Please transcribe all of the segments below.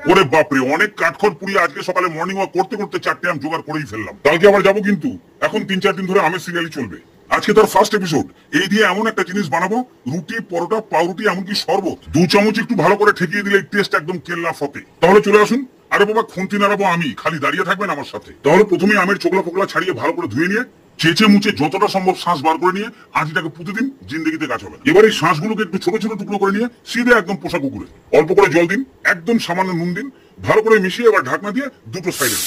ওরে বাপরে, অনেক কাঠখড় পুড়িয়ে আজকে সকালে মর্নিং ওয়াক করতে করতে 4টে আম জোগাড় করেই ফেললাম। কালকে আবার যাবো, কিন্তু এখন 3-4 দিন ধরে আমের সিরিয়ালই চলবে। আজকে তার ফার্স্ট এপিসোড। এই দিয়ে এমন একটা জিনিস বানাবো, রুটি, পরোটা, পাউরুটি, এমনকি শরবত 2 চামচ একটু ভালো করে ঠেকিয়ে দিলে টেস্ট একদম কেল্লা ফতে। তাহলে চলে আসুন। আরে বাবা, খুন্তি নাড়াবো আমি, খালি দাঁড়িয়ে থাকবেন আমার সাথে। তাহলে প্রথমে আমের চোকলা ফোকলা ছাড়িয়ে ভালো করে ধুয়ে নিয়ে চেঁচে মুচে যতটা সম্ভব শ্বাস বার করে নিয়ে আঁটিটাকে পুঁতে দিন, জিন্দেগিতে গাছ হবে। এবার এই শ্বাসগুলোকে একটু ছোট ছোট টুকরো করে নিয়ে সিধে একদম পোষা কুকুরে অল্প করে জল দিন, একদম সামান্য নুন দিন, ভালো করে মিশিয়ে এবার ঢাকনা দিয়ে দুটো সাইডে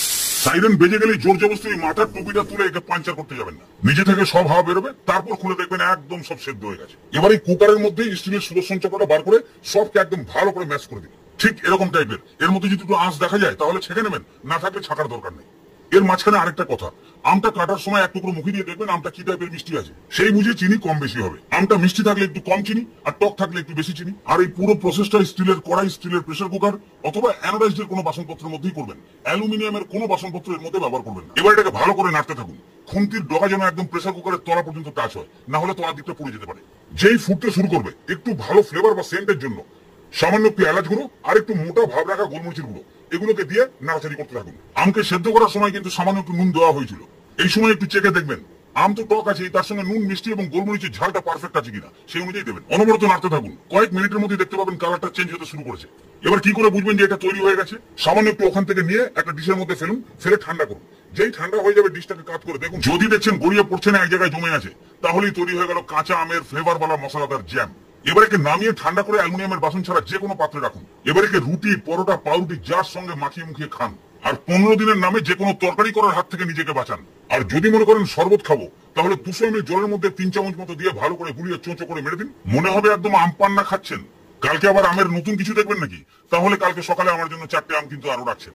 সাইরেন বেজে গেলে জোর জবস্তি ওই মাথার টুপিটা তুলে একে পাঞ্চার করতে যাবেন না। নিজে থেকে সব হাওয়া বেরোবে, তারপর খুলে দেখবেন একদম সব সেদ্ধ হয়ে গেছে। এবার এই কুকারের মধ্যে স্টিলের সুদর্শন চক্রটা বার করে সবকে একদম ভালো করে ম্যাশ করে দিন। ঠিক এরকম টাইপের। এর মধ্যে যদি একটু আঁচ দেখা যায় তাহলে ছেঁকে নেবেন, না থাকলে ছাকার দরকার নেই। এর মাঝখানে আরেকটা কথা, আমটা কাটার সময় এক টুকরো মুখে দিয়ে দেখবেন আমটা কি টাইপের মিষ্টি আছে, সেই বুঝে চিনি কম বেশি হবে। আমটা মিষ্টি থাকলে একটু কম চিনি, আর টক থাকলে একটু বেশি চিনি। আর এই পুরো প্রসেসটা স্টিলের কড়াই, স্টিলের প্রেসার কুকার অথবা অ্যানোডাইজড কোনো বাসনপত্রের মধ্যেই করবেন। অ্যালুমিনিয়ামের কোনো বাসনপত্র এর মধ্যে ব্যবহার করবেন না। এবার এটাকে ভালো করে নাড়তে থাকুন, খুন্তির ডগা যেন একদম প্রেসার কুকারের তলা পর্যন্ত টাচ হয়, না হলে তলার দিকটা পুড়ে যেতে পারে। যেই ফুটতে শুরু করবে, একটু ভালো ফ্লেভার বা সেন্টের জন্য সামান্য একটু এলাচ গুঁড়ো আর একটু মোটা ভাব রাখা গোলমরিচের গুঁড়ো এগুলোকে দিয়ে নাড়াচাড়ি করতে থাকুন। আমকে সেদ্ধ করার সময় কিন্তু সামান্য একটু নুন দেওয়া হয়েছিল। এই সময় একটু চেখে দেখবেন আম তো টক আছে, তার সঙ্গে নুন, মিষ্টি এবং গোলমরিচের ঝালটা পারফেক্ট আছে কিনা সেই অনুযায়ী দেবেন। অনবরত নাড়তে থাকুন, কয়েক মিনিটের মধ্যে দেখতে পাবেন কালারটা চেঞ্জ হতে শুরু করেছে। এবার কি করে বুঝবেন যে এটা তৈরি হয়ে গেছে? সামান্য একটু ওখান থেকে নিয়ে একটা ডিশের মধ্যে ফেলুন, ফেলে ঠান্ডা করুন। যেই ঠান্ডা হয়ে যাবে ডিশটাকে কাট করে দেখুন, যদি দেখছেন গড়িয়ে পড়ছে না, এক জায়গায় জমে আছে, তাহলেই তৈরি হয়ে গেল কাঁচা আমের ফ্লেভারওয়ালা মশলাদার জ্যাম। এবার একে নামিয়ে ঠান্ডা করে অ্যালুমিনিয়ামের বাসন ছাড়া যে কোনো পাত্রে রাখুন। এবার একে রুটি, পরোটা, পাউরুটি যার সঙ্গে মাখিয়ে মুখিয়ে খান। আর 15 দিনের নামে যে কোনো তরকারি করার হাত থেকে নিজেকে বাঁচান। আর যদি মনে করেন শরবত খাবো, তাহলে 200 ml জলের মধ্যে 3 চামচ মতো দিয়ে ভালো করে গুলিয়ে চোঁচো করে মেরে দিন, মনে হবে একদম আম পান্না খাচ্ছেন। কালকে আবার আমের নতুন কিছু দেখবেন নাকি? তাহলে কালকে সকালে আমার জন্য 4টে আম কিন্তু আরো রাখছেন।